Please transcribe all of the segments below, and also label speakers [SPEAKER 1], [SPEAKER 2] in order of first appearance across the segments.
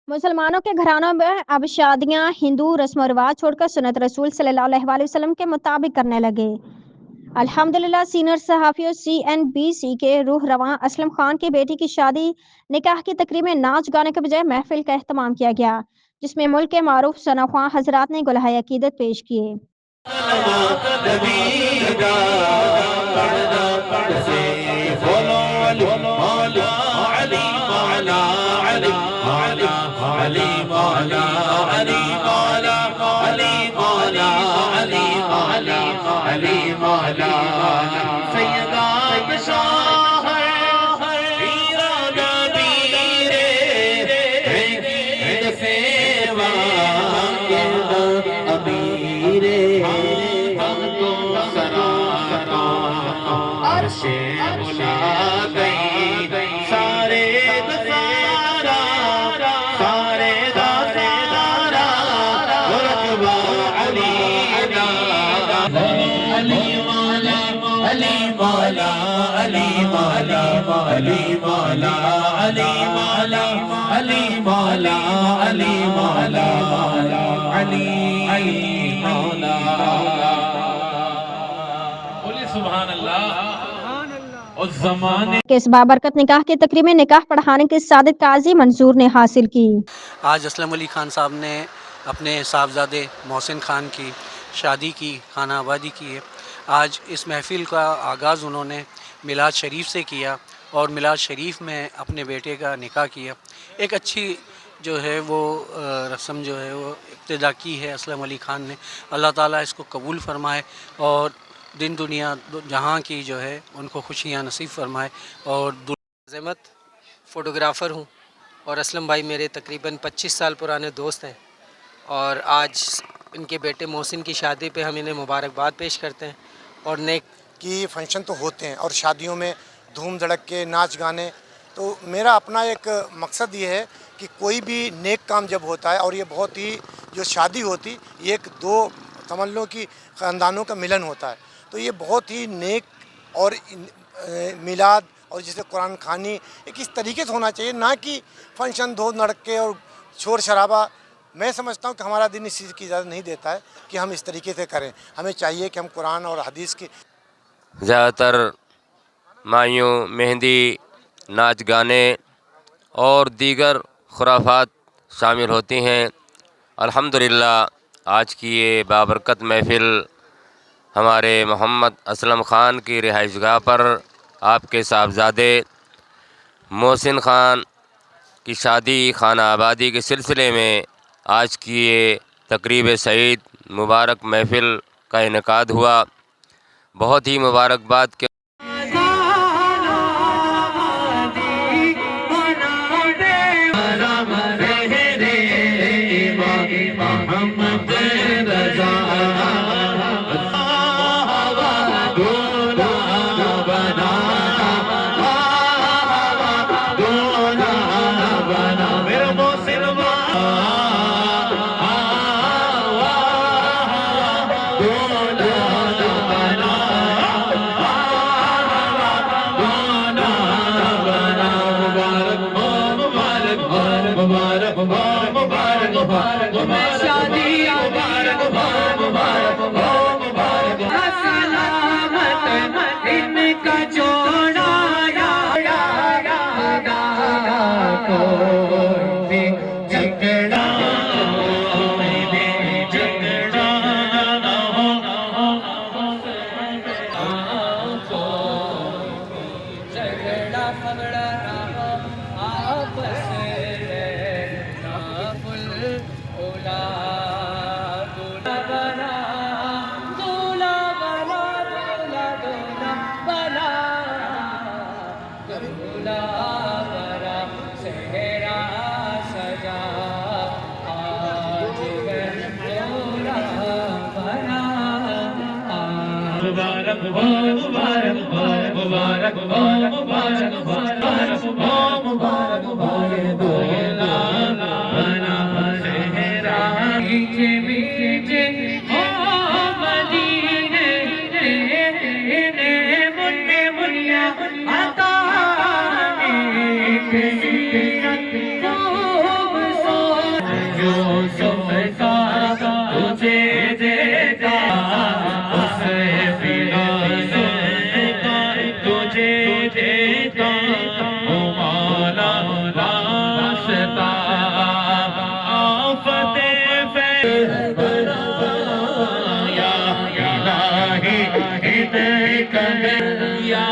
[SPEAKER 1] मुसलमानों के घरानों में अब शादियां हिंदू रस्म व रिवाज छोड़कर सुन्नत रसूल सल्लल्लाहु अलैहि वसल्लम के मुताबिक करने लगे। अल्हम्दुलिल्लाह सीनियर सहाफ़ी और CNBC के रूह रवां असलम खान की बेटी की शादी निकाह की तकरीब में नाच गाने के बजाय महफिल का अहतमाम किया गया, जिसमें मुल्क के मारूफ सनाख्वां हजरात ने गुलहाए अकीदत पेश किए। के इस बाबरकत निकाह की तकरीब में निकाह पढ़ाने की सादित काजी मंजूर ने हासिल की।
[SPEAKER 2] आज असलम अली खान साहब ने अपने साहबजादे मोहसिन खान की शादी की, खाना आबादी की है। आज इस महफ़िल का आगाज़ उन्होंने मिलाद शरीफ से किया और मिलाद शरीफ में अपने बेटे का निकाह किया। एक अच्छी जो है वो रस्म जो है वो इब्तिदा की है असलम अली खान ने। अल्लाह ताला इसको कबूल फ़रमाए और दिन दुनिया जहाँ की जो है उनको खुशियाँ नसीब फ़रमाए। और
[SPEAKER 3] अज़मत फ़ोटोग्राफ़र हूँ और असलम भाई मेरे तकरीबन 25 साल पुराने दोस्त हैं और आज इनके बेटे मोहसिन की शादी पे हम इन्हें मुबारकबाद पेश करते हैं। और नेक
[SPEAKER 4] कि फ़ंक्शन तो होते हैं और शादियों में धूम धड़क के नाच गाने, तो मेरा अपना एक मकसद ये है कि कोई भी नेक काम जब होता है, और ये बहुत ही जो शादी होती ये एक दो समझ लो कि ख़ानदानों का मिलन होता है, तो ये बहुत ही नेक और मिलाद और जैसे कुरान खानी एक इस तरीके से होना चाहिए, ना कि फंक्शन धूम धड़क के और शोर शराबा। मैं समझता हूँ कि हमारा दिन इस चीज़ की इजाज़त नहीं देता है कि हम इस तरीके से करें। हमें चाहिए कि हम कुरान और हदीस की
[SPEAKER 5] ज़्यादातर मायूं मेहंदी, नाच गाने और दीगर खुराफात शामिल होती हैं। अल्हम्दुलिल्लाह आज की ये बाबरकत महफ़िल हमारे मोहम्मद असलम ख़ान की रिहाइशगाह पर आपके साहबजादे मोहसिन ख़ान की शादी खाना आबादी के सिलसिले में आज की ये तकरीब सईद मुबारक महफ़िल का इनेकाद हुआ। बहुत ही मुबारकबाद के
[SPEAKER 6] کا ہمارا واسطہ آفت یا الہی ہدایت یا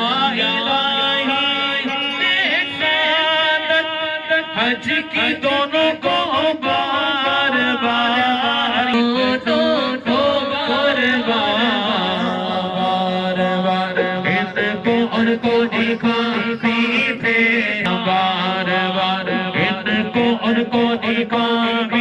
[SPEAKER 6] حج کی دونوں کو بار بار دو بار بار ان کو ان کو دکھاتی تھے بار بار ان کو ان کو دکھاتی